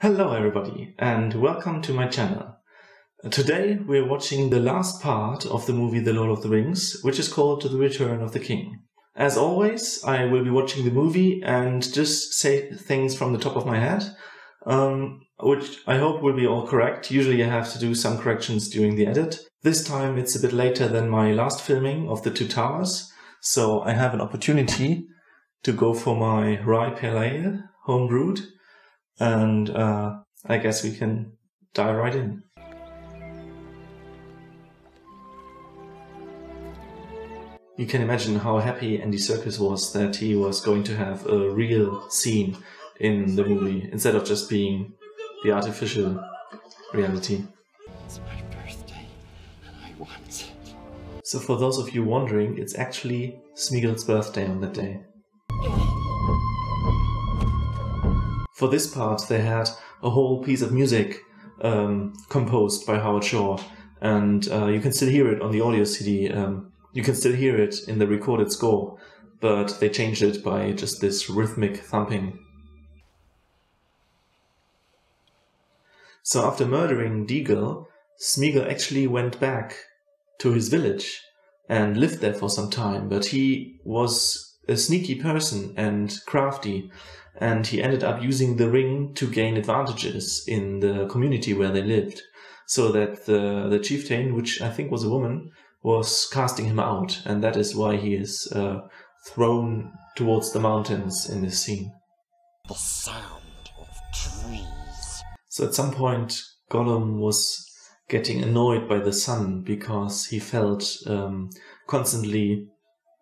Hello everybody and welcome to my channel. Today we're watching the last part of the movie The Lord of the Rings, which is called The Return of the King. As always, I will be watching the movie and just say things from the top of my head, which I hope will be all correct. Usually I have to do some corrections during the edit. This time it's a bit later than my last filming of The Two Towers, so I have an opportunity to go for my rye pale ale, home brewed. And I guess we can dive right in. You can imagine how happy Andy Serkis was that he was going to have a real scene in the movie instead of just being the artificial reality. It's my birthday and I want it. So for those of you wondering, it's actually Smeagol's birthday on that day. For this part, they had a whole piece of music composed by Howard Shore, and you can still hear it on the audio CD. You can still hear it in the recorded score, but they changed it by just this rhythmic thumping. So after murdering Deagle, Smeagol actually went back to his village and lived there for some time, but he was a sneaky person and crafty, and he ended up using the ring to gain advantages in the community where they lived, so that the chieftain, which I think was a woman, was casting him out, and that is why he is thrown towards the mountains in this scene. The sound of trees. So at some point Gollum was getting annoyed by the sun because he felt constantly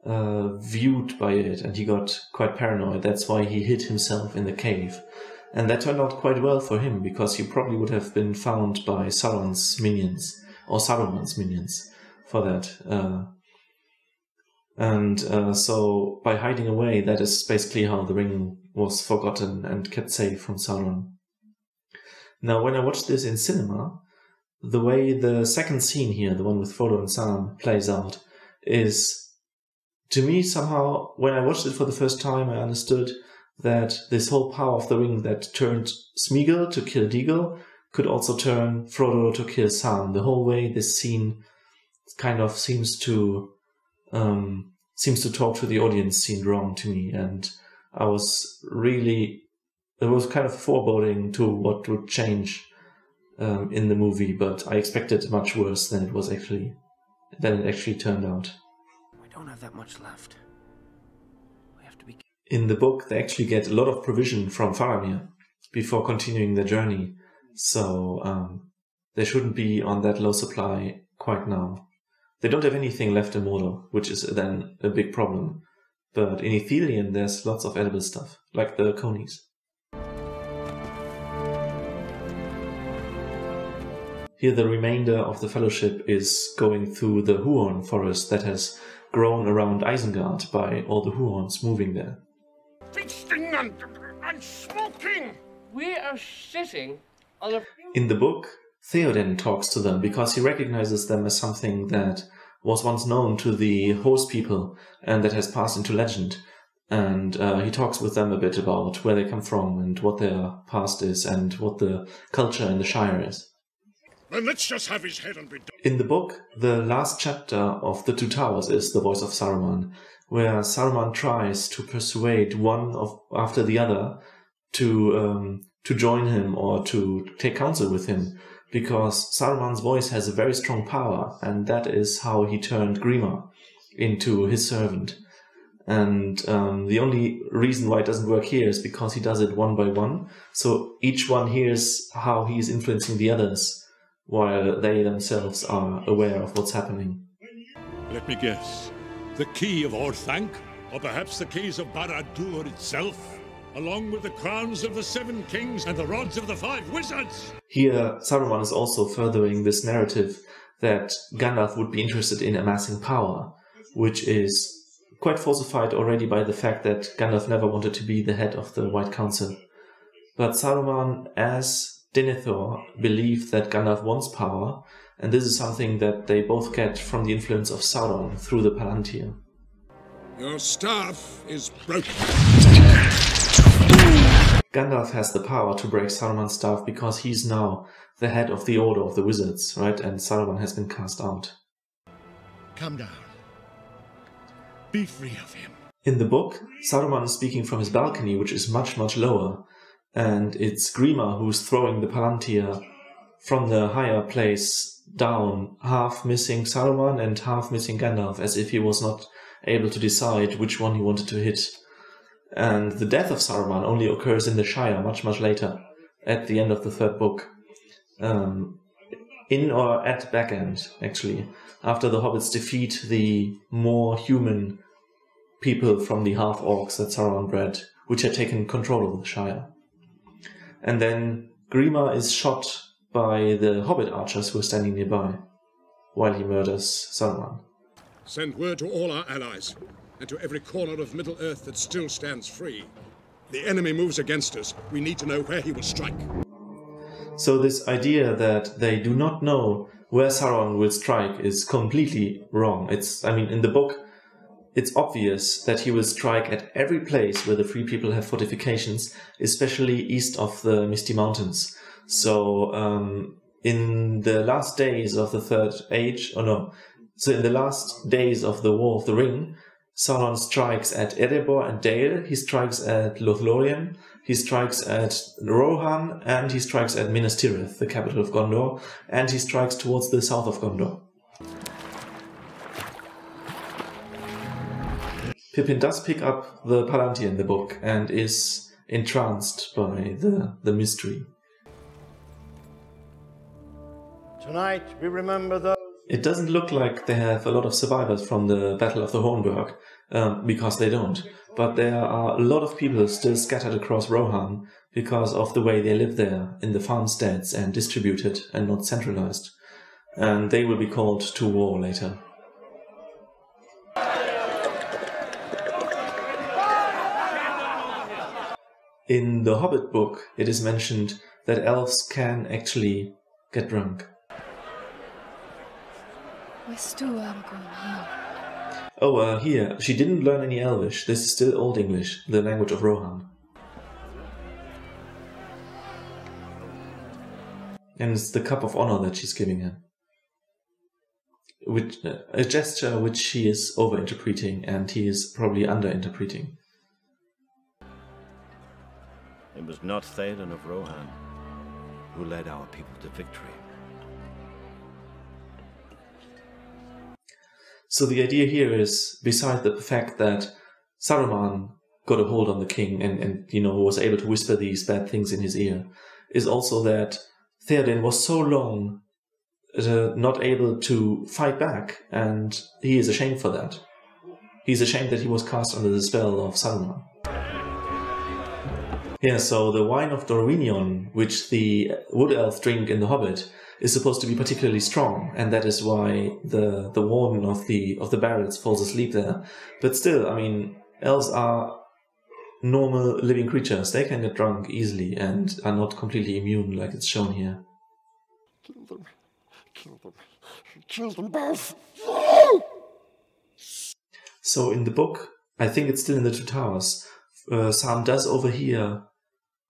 viewed by it, and he got quite paranoid. That's why he hid himself in the cave, and that turned out quite well for him, because he probably would have been found by Sauron's minions, or Saruman's minions, for that. So by hiding away, that is basically how the ring was forgotten and kept safe from Sauron. Now when I watched this in cinema, the way the second scene here, the one with Frodo and Sam, plays out is, to me, somehow, when I watched it for the first time, I understood that this whole power of the ring that turned Smeagol to kill Deagle could also turn Frodo to kill Sam. The whole way this scene kind of seems to talk to the audience seemed wrong to me, and I was really, it was kind of foreboding to what would change in the movie, but I expected much worse than it actually turned out. Don't have that much left. We have to be. In the book, they actually get a lot of provision from Faramir before continuing their journey, so they shouldn't be on that low supply quite now. They don't have anything left in Mordor, which is then a big problem. But in Ithilien, there's lots of edible stuff, like the conies. Here, the remainder of the Fellowship is going through the Huorn forest that has grown around Isengard by all the Huorns moving there. Feasting and smoking! We are sitting on a... In the book, Theoden talks to them because he recognizes them as something that was once known to the horse people and that has passed into legend. And he talks with them a bit about where they come from and what their past is and what the culture in the Shire is. Then let's just have his head and be done. In the book, the last chapter of The Two Towers is The Voice of Saruman, where Saruman tries to persuade one after the other to join him or to take counsel with him, because Saruman's voice has a very strong power, and that is how he turned Grima into his servant. And the only reason why it doesn't work here is because he does it one by one, so each one hears how he is influencing the others, while they themselves are aware of what's happening. Let me guess. The key of Orthanc? Or perhaps the keys of Barad-dûr itself? Along with the crowns of the 7 kings and the rods of the 5 wizards? Here, Saruman is also furthering this narrative that Gandalf would be interested in amassing power, which is quite falsified already by the fact that Gandalf never wanted to be the head of the White Council. But Saruman, as Denethor, believe that Gandalf wants power, and this is something that they both get from the influence of Sauron through the Palantir. Your staff is broken. Gandalf has the power to break Saruman's staff because he's now the head of the Order of the Wizards, right? And Saruman has been cast out. Come down. Be free of him. In the book, Saruman is speaking from his balcony, which is much, much lower, and it's Grima who's throwing the Palantir from the higher place down, half missing Saruman and half missing Gandalf, as if he was not able to decide which one he wanted to hit. And the death of Saruman only occurs in the Shire much, much later, at the end of the 3rd book. In or at back end, actually, after the hobbits defeat the more human people from the half-orcs that Sauron bred, which had taken control of the Shire. And then Grima is shot by the hobbit archers who are standing nearby, while he murders Saruman. Send word to all our allies, and to every corner of Middle-earth that still stands free. The enemy moves against us. We need to know where he will strike. So this idea that they do not know where Sauron will strike is completely wrong. In the book, it's obvious that he will strike at every place where the Free People have fortifications, especially east of the Misty Mountains. So, in the last days of the Third Age, so in the last days of the War of the Ring, Sauron strikes at Erebor and Dale, he strikes at Lothlorien, he strikes at Rohan, and he strikes at Minas Tirith, the capital of Gondor, and he strikes towards the south of Gondor. Pippin does pick up the Palantir in the book and is entranced by the mystery. Tonight we remember those. It doesn't look like they have a lot of survivors from the Battle of the Hornburg, because they don't. But there are a lot of people still scattered across Rohan because of the way they live there, in the farmsteads and distributed and not centralized. And they will be called to war later. In the Hobbit book, it is mentioned that elves can actually get drunk. Here, she didn't learn any Elvish. This is still Old English, the language of Rohan. And it's the cup of honor that she's giving him. A gesture which she is over-interpreting, and he is probably under-interpreting. It was not Theoden of Rohan who led our people to victory. So the idea here is, besides the fact that Saruman got a hold on the king and was able to whisper these bad things in his ear, is also that Theoden was so long not able to fight back, and he is ashamed for that. He's ashamed that he was cast under the spell of Saruman. Yeah, so the wine of Dorwinion, which the wood elves drink in The Hobbit, is supposed to be particularly strong, and that is why the warden of the barrels falls asleep there. But still, elves are normal living creatures. They can get drunk easily and are not completely immune like it's shown here. Kill them. Kill them. Kill them both. So in the book, I think it's still in the Two Towers, Sam does overhear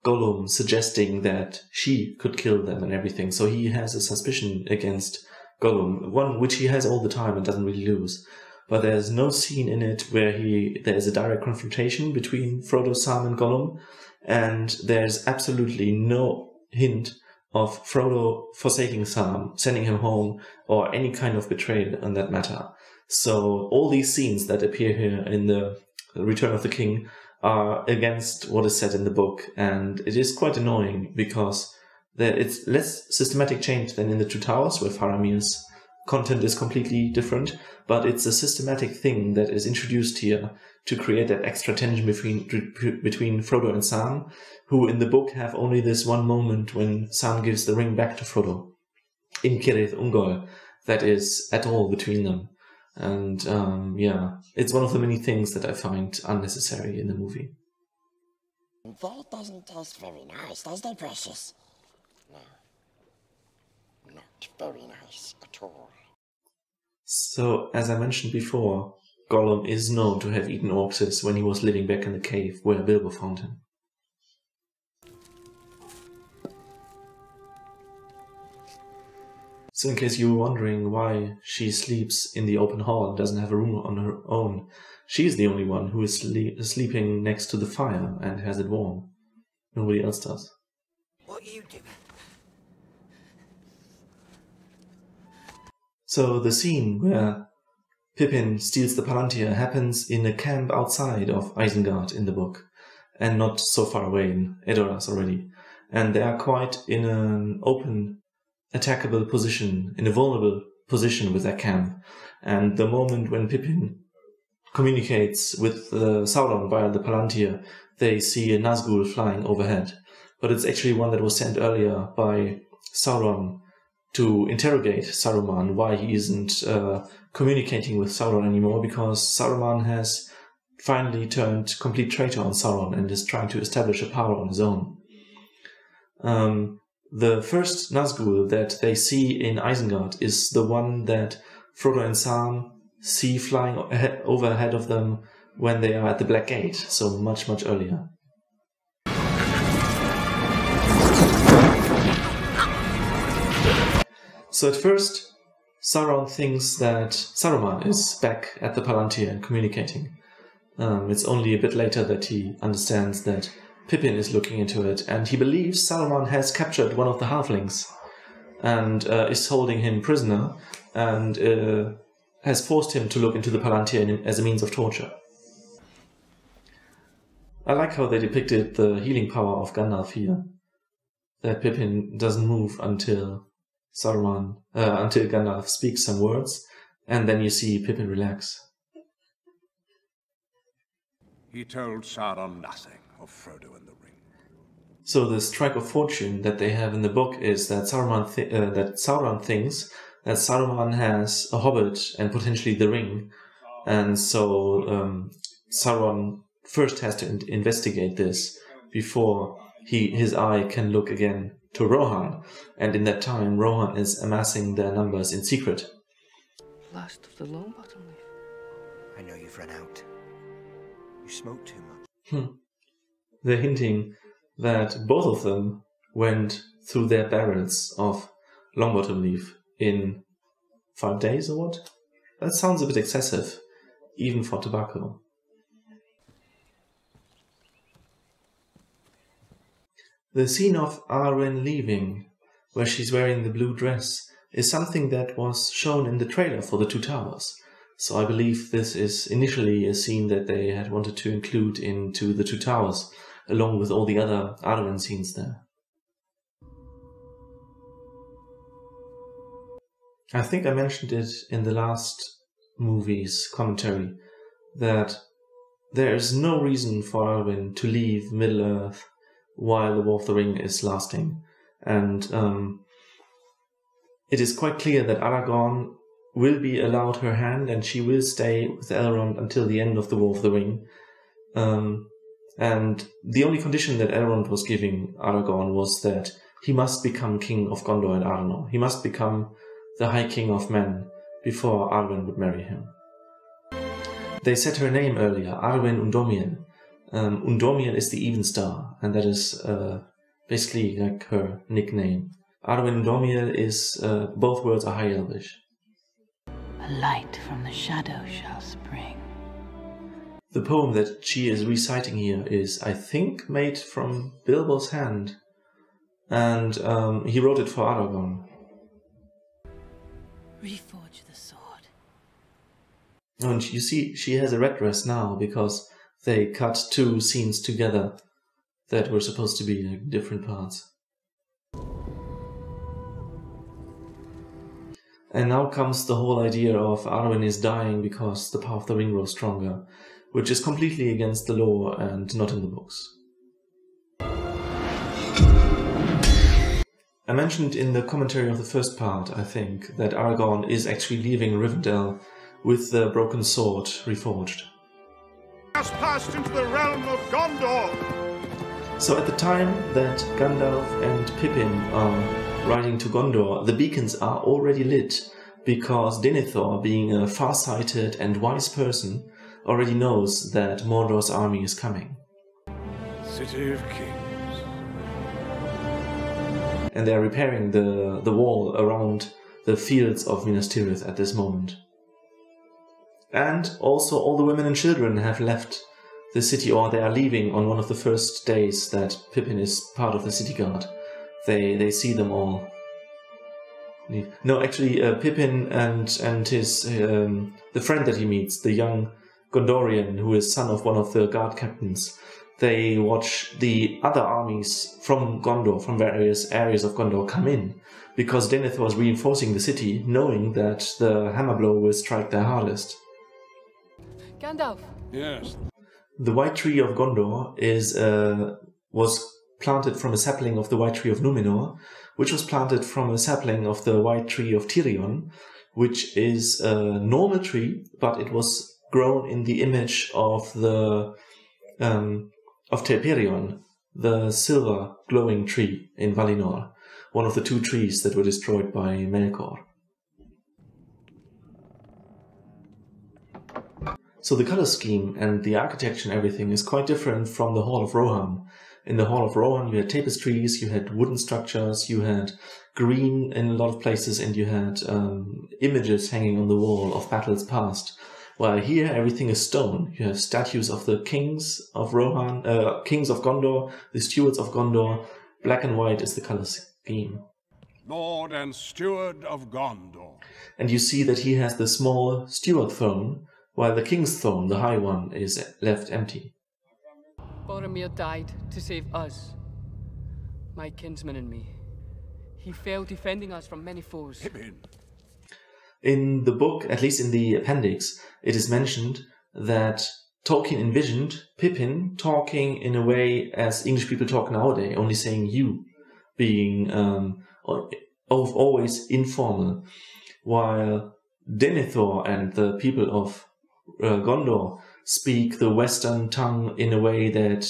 Gollum suggesting that she could kill them and everything, so he has a suspicion against Gollum, one which he has all the time and doesn't really lose. But there's no scene in it where there's a direct confrontation between Frodo, Sam and Gollum, and there's absolutely no hint of Frodo forsaking Sam, sending him home, or any kind of betrayal on that matter. So all these scenes that appear here in the Return of the King are against what is said in the book, and it is quite annoying because it's less systematic change than in the Two Towers, where Faramir's content is completely different, but it's a systematic thing that is introduced here to create that extra tension between Frodo and Sam, who in the book have only this one moment when Sam gives the ring back to Frodo in Cirith Ungol that is at all between them. And it's one of the many things that I find unnecessary in the movie. That doesn't taste very nice, does it, precious? No. Not very nice at all. So, as I mentioned before, Gollum is known to have eaten orcses when he was living back in the cave where Bilbo found him. So in case you were wondering why she sleeps in the open hall and doesn't have a room on her own, she's the only one who is sleeping next to the fire and has it warm. Nobody else does. What you do? So the scene where Pippin steals the Palantir happens in a camp outside of Isengard in the book, and not so far away in Edoras already. And they are quite in an open, attackable position, in a vulnerable position with their camp. And the moment when Pippin communicates with Sauron via the Palantir, they see a Nazgul flying overhead. But it's actually one that was sent earlier by Sauron to interrogate Saruman why he isn't communicating with Sauron anymore, because Saruman has finally turned complete traitor on Sauron and is trying to establish a power on his own. The first Nazgul that they see in Isengard is the one that Frodo and Sam see flying overhead of them when they are at the Black Gate, so much, much earlier. So at first, Sauron thinks that Saruman is back at the Palantir and communicating. It's only a bit later that he understands that Pippin is looking into it, and he believes Saruman has captured one of the halflings and is holding him prisoner and has forced him to look into the Palantir as a means of torture. I like how they depicted the healing power of Gandalf here. That Pippin doesn't move until until Gandalf speaks some words, and then you see Pippin relax. He told Sauron nothing of Frodo and the ring. So the strike of fortune that they have in the book is that Sauron thinks that Saruman has a hobbit and potentially the ring, and so Sauron first has to investigate this before his eye can look again to Rohan, and in that time Rohan is amassing their numbers in secret. Last of the Longbottom leaf. I know you've run out. You smoke too much. They're hinting that both of them went through their barrels of Longbottom leaf in 5 days or what? That sounds a bit excessive, even for tobacco. The scene of Arwen leaving, where she's wearing the blue dress, is something that was shown in the trailer for the Two Towers. So I believe this is initially a scene that they had wanted to include into the Two Towers, along with all the other Arwen scenes there. I think I mentioned it in the last movie's commentary, that there is no reason for Arwen to leave Middle-earth while the War of the Ring is lasting. And it is quite clear that Aragorn will be allowed her hand and she will stay with Elrond until the end of the War of the Ring. And the only condition that Elrond was giving Aragorn was that he must become king of Gondor and Arnor. He must become the High King of Men before Arwen would marry him. They said her name earlier, Arwen Undomiel. Undomiel is the even star, and that is basically like her nickname. Arwen Undomiel is, both words are High Elvish. A light from the shadow shall spring. The poem that she is reciting here is, I think, made from Bilbo's hand, and he wrote it for Aragorn. Reforge the sword. And you see, she has a red dress now because they cut two scenes together that were supposed to be like different parts. And now comes the whole idea of Arwen is dying because the power of the ring grows stronger, which is completely against the law and not in the books. I mentioned in the commentary of the first part, I think, that Aragorn is actually leaving Rivendell with the broken sword reforged. Has passed into the realm of Gondor! So at the time that Gandalf and Pippin are riding to Gondor, the beacons are already lit, because Denethor, being a far-sighted and wise person, already knows that Mordor's army is coming. City of Kings. And they're repairing the wall around the fields of Minas Tirith at this moment. And also all the women and children have left the city, or they are leaving on one of the first days that Pippin is part of the city guard. They see them all. No, actually, Pippin and his the friend that he meets, the young Gondorian, who is son of one of the guard captains, they watch the other armies from Gondor, from various areas of Gondor, come in, because Denethor is reinforcing the city, knowing that the hammer blow will strike their hardest. Gandalf. Yes. The White Tree of Gondor was planted from a sapling of the White Tree of Numenor, which was planted from a sapling of the White Tree of Tirion, which is a normal tree, but it was grown in the image of the of Telperion, the silver glowing tree in Valinor, one of the two trees that were destroyed by Melkor. So the color scheme and the architecture and everything is quite different from the Hall of Rohan. In the Hall of Rohan you had tapestries, you had wooden structures, you had green in a lot of places, and you had images hanging on the wall of battles past. While here everything is stone. You have statues of the kings of Rohan, kings of Gondor, the stewards of Gondor. Black and white is the color scheme. Lord and Steward of Gondor. And you see that he has the small steward throne, while the king's throne, the high one, is left empty. Boromir died to save us, my kinsman and me. He fell defending us from many foes. Pippin. In the book, at least in the appendix, it is mentioned that Tolkien envisioned Pippin talking in a way as English people talk nowadays, only saying you, being always informal, while Denethor and the people of Gondor speak the Western tongue in a way that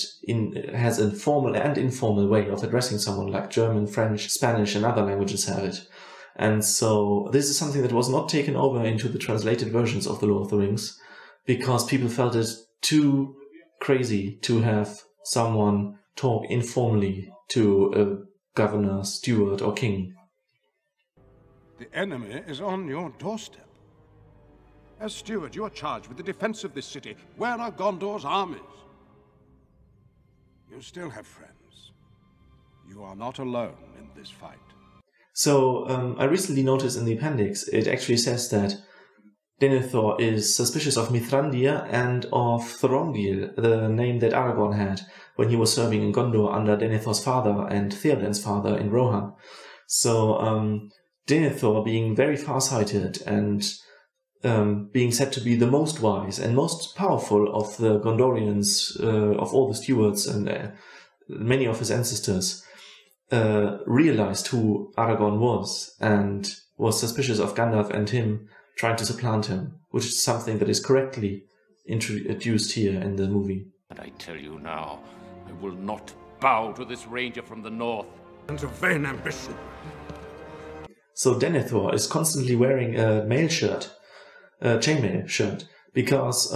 has a formal and informal way of addressing someone, like German, French, Spanish and other languages have it. And so this is something that was not taken over into the translated versions of The Lord of the Rings, because people felt it too crazy to have someone talk informally to a governor, steward or king. The enemy is on your doorstep. As steward, you are charged with the defense of this city. Where are Gondor's armies? You still have friends. You are not alone in this fight. So, I recently noticed in the appendix, it actually says that Denethor is suspicious of Mithrandir and of Thorongil, the name that Aragorn had when he was serving in Gondor under Denethor's father and Theoden's father in Rohan. So, Denethor, being very far-sighted and being said to be the most wise and most powerful of the Gondorians, of all the stewards and many of his ancestors, realized who Aragorn was and was suspicious of Gandalf and him trying to supplant him, which is something that is correctly introduced here in the movie. And I tell you now, I will not bow to this ranger from the north. And a vain ambition. So Denethor is constantly wearing a mail shirt, a chainmail shirt, because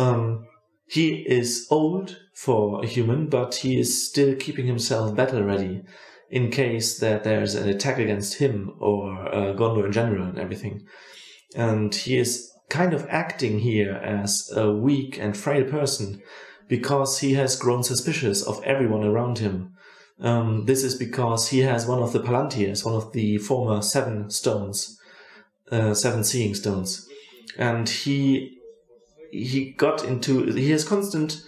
he is old for a human, but he is still keeping himself battle ready in case that there's an attack against him or Gondor in general and everything. And he is kind of acting here as a weak and frail person because he has grown suspicious of everyone around him. This is because he has one of the Palantirs, one of the former seven stones, seven seeing stones. And he has constant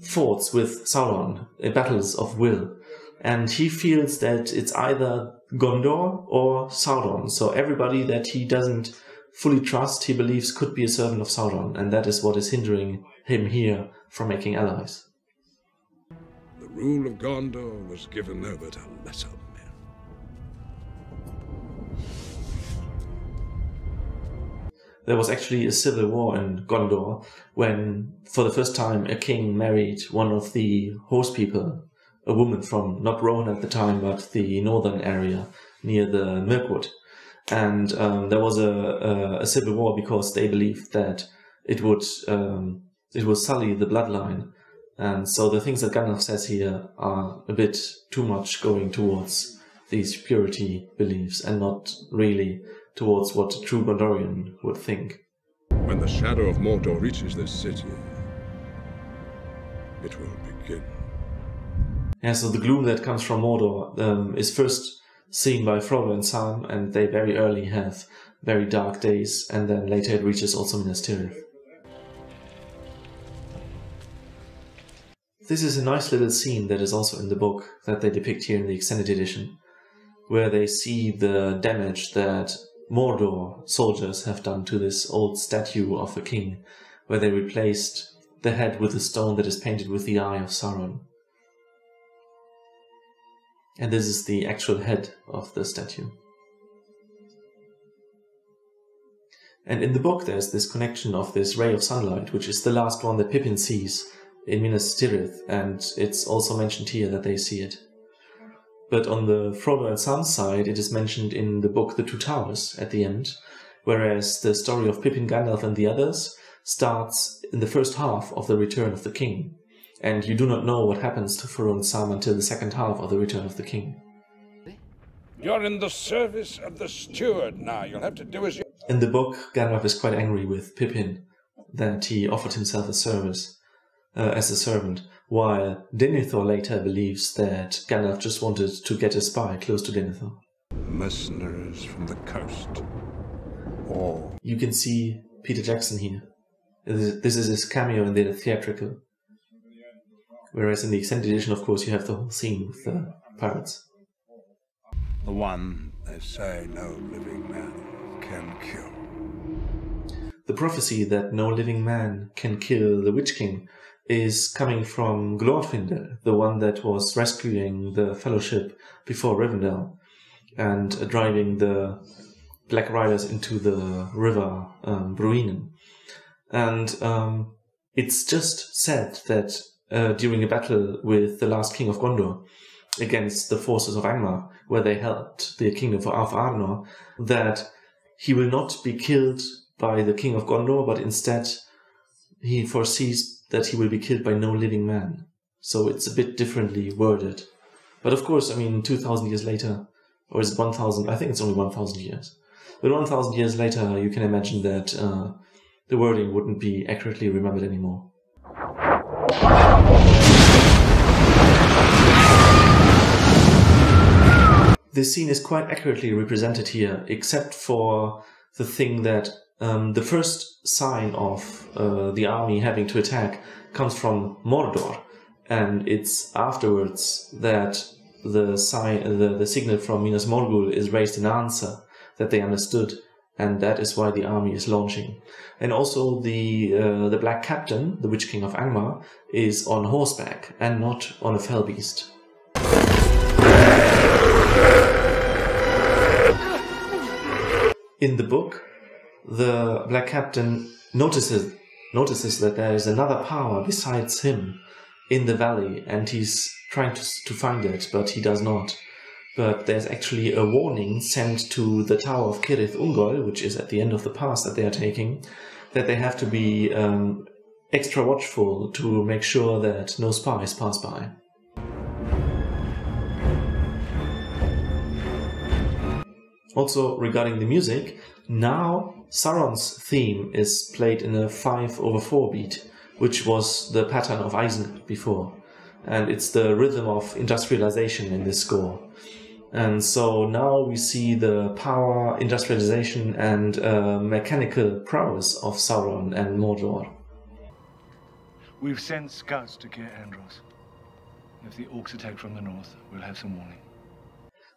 thoughts with Sauron, battles of will. And he feels that it's either Gondor or Sauron. So everybody that he doesn't fully trust, he believes could be a servant of Sauron. And that is what is hindering him here from making allies. The rule of Gondor was given over to lesser men. There was actually a civil war in Gondor when, for the first time, a king married one of the horse people, a woman from, not Rohan at the time, but the northern area near the Mirkwood. And there was a civil war because they believed that it would sully the bloodline. And so the things that Gandalf says here are a bit too much going towards these purity beliefs and not really towards what a true Gondorian would think. When the shadow of Mordor reaches this city, it will begin. Yeah, so the gloom that comes from Mordor is first seen by Frodo and Sam, and they very early have very dark days, and then later it reaches also Minas Tirith. This is a nice little scene that is also in the book that they depict here in the extended edition, where they see the damage that Mordor soldiers have done to this old statue of a king, where they replaced the head with a stone that is painted with the eye of Sauron. And this is the actual head of the statue. And in the book there's this connection of this ray of sunlight, which is the last one that Pippin sees in Minas Tirith, and it's also mentioned here that they see it. But on the Frodo and Sam side, it is mentioned in the book The Two Towers at the end, whereas the story of Pippin, Gandalf and the others starts in the first half of the Return of the King. And you do not know what happens to Frodo and Sam until the second half of the Return of the King. You're in the service of the steward now. You'll have to do as you... In the book, Gandalf is quite angry with Pippin that he offered himself a service as a servant, while Denethor later believes that Gandalf just wanted to get a spy close to Denethor. Mercenaries from the coast. Or... You can see Peter Jackson here. This is his cameo in the theatrical. Whereas in the extended edition, of course, you have the whole scene with the pirates. The one they say no living man can kill. The prophecy that no living man can kill the Witch King is coming from Glorfindel, the one that was rescuing the Fellowship before Rivendell and driving the Black Riders into the river Bruinen. And it's just said that during a battle with the last king of Gondor against the forces of Angmar, where they helped the kingdom of Arnor, that he will not be killed by the king of Gondor, but instead he foresees that he will be killed by no living man. So it's a bit differently worded. But of course, I mean, 2,000 years later, or is it 1,000? I think it's only 1,000 years. But 1,000 years later, you can imagine that the wording wouldn't be accurately remembered anymore. This scene is quite accurately represented here, except for the thing that the first sign of the army having to attack comes from Mordor, and it's afterwards that the signal from Minas Morgul is raised in answer, that they understood, and that is why the army is launching. And also the Black Captain, the Witch King of Angmar, is on horseback and not on a fell beast. In the book, the Black Captain notices that there is another power besides him in the valley, and he's trying to find it, but he does not. But there's actually a warning sent to the Tower of Cirith Ungol, which is at the end of the pass that they are taking, that they have to be extra watchful to make sure that no spies pass by. Also, regarding the music, now Sauron's theme is played in a 5/4 beat, which was the pattern of Isengard before. And it's the rhythm of industrialization in this score. And so now we see the power, industrialization, and mechanical prowess of Sauron and Mordor. We've sent scouts to Caer Andros. If the orcs attack from the north, we'll have some warning.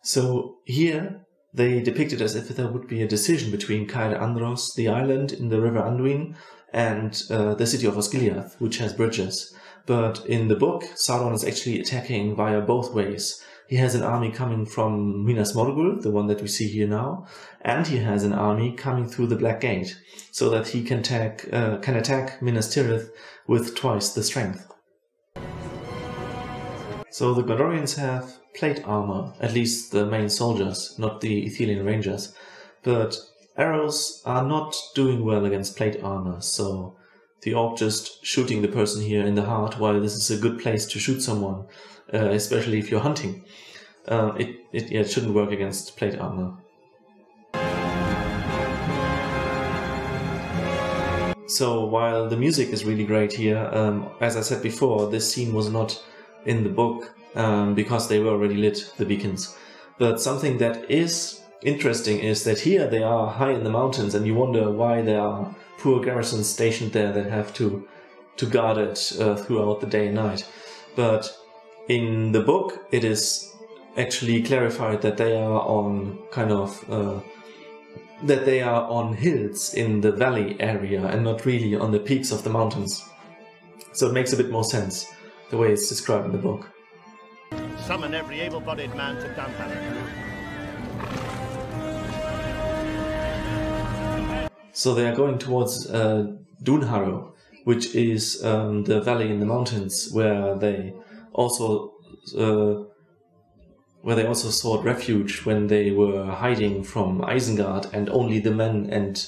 So here they depict it as if there would be a decision between Caer Andros, the island in the river Anduin, and the city of Osgiliath, which has bridges. But in the book, Sauron is actually attacking via both ways. He has an army coming from Minas Morgul, the one that we see here now, and he has an army coming through the Black Gate, so that he can attack Minas Tirith with twice the strength. So the Gondorians have plate armor, at least the main soldiers, not the Ithilien rangers, but arrows are not doing well against plate armor, so the orc just shooting the person here in the heart, while this is a good place to shoot someone, especially if you're hunting. It shouldn't work against plate armor. So while the music is really great here, as I said before, this scene was not in the book because they were already lit, the beacons. But something that is interesting is that here they are high in the mountains, and you wonder why there are poor garrisons stationed there that have to guard it throughout the day and night. But in the book it is actually clarified that they are on kind of that they are on hills in the valley area and not really on the peaks of the mountains. So it makes a bit more sense the way it's described in the book. Summon every able-bodied man to Dunhammer. So they are going towards Dunharrow, which is the valley in the mountains where they also sought refuge when they were hiding from Isengard, and only the men and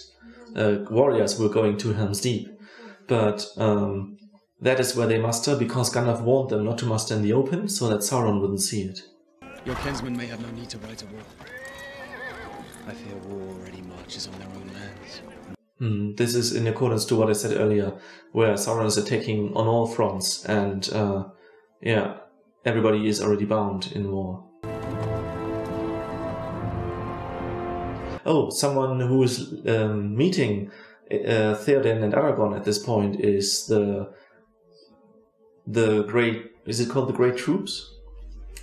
warriors were going to Helm's Deep. But that is where they muster, because Gandalf warned them not to muster in the open, so that Sauron wouldn't see it. Your kinsmen may have no need to write a will. I fear war already marches on their own lands. This is in accordance to what I said earlier, where Sauron is attacking on all fronts, and yeah, everybody is already bound in war. Oh, someone who is meeting Theoden and Aragorn at this point is the great, is it called the Great Troops?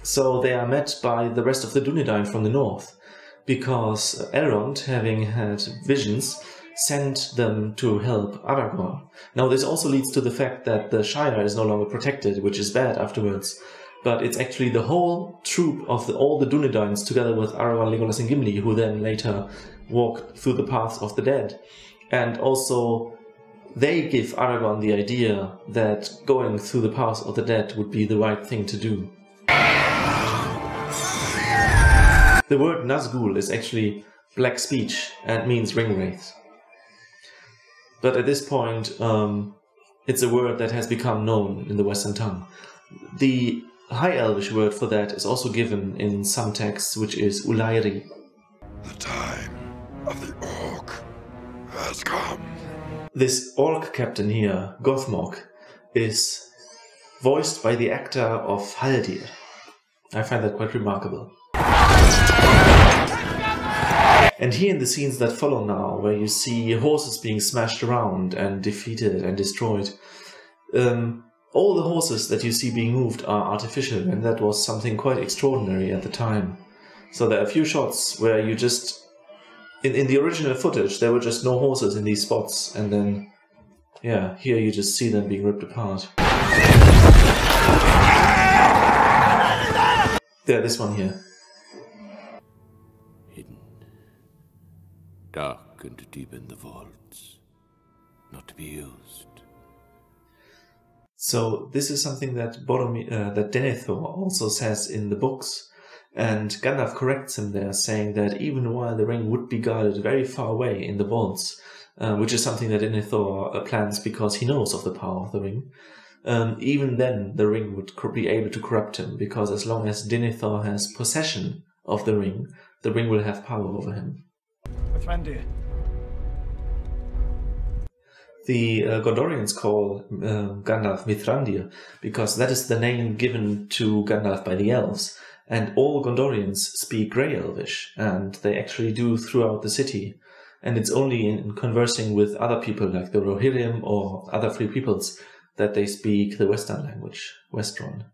So they are met by the rest of the Dunedain from the north, because Elrond, having had visions, sent them to help Aragorn. Now this also leads to the fact that the Shire is no longer protected, which is bad afterwards. But it's actually the whole troop of all the Dunedains, together with Aragorn, Legolas and Gimli, who then later walk through the paths of the dead. And also, they give Aragorn the idea that going through the paths of the dead would be the right thing to do. The word Nazgul is actually black speech and means ring wraiths. But at this point, it's a word that has become known in the Western tongue. The High Elvish word for that is also given in some texts, which is Ulairi. The time of the orc has come. This orc captain here, Gothmog, is voiced by the actor of Haldir. I find that quite remarkable. And here in the scenes that follow now, where you see horses being smashed around and defeated and destroyed, all the horses that you see being moved are artificial, and that was something quite extraordinary at the time. So there are a few shots where you just... In the original footage, there were just no horses in these spots, and then, yeah, here you just see them being ripped apart. There, this one here. Hidden. Dark and deep in the vaults. Not to be used. So this is something that that Denethor also says in the books, and Gandalf corrects him there, saying that even while the ring would be guarded very far away in the vaults, which is something that Denethor plans because he knows of the power of the ring, even then the ring would be able to corrupt him, because as long as Denethor has possession of the ring will have power over him. Thrandir. The Gondorians call Gandalf Mithrandir, because that is the name given to Gandalf by the elves. And all Gondorians speak Grey Elvish, and they actually do throughout the city. And it's only in conversing with other people, like the Rohirrim or other free peoples, that they speak the Western language, Westron.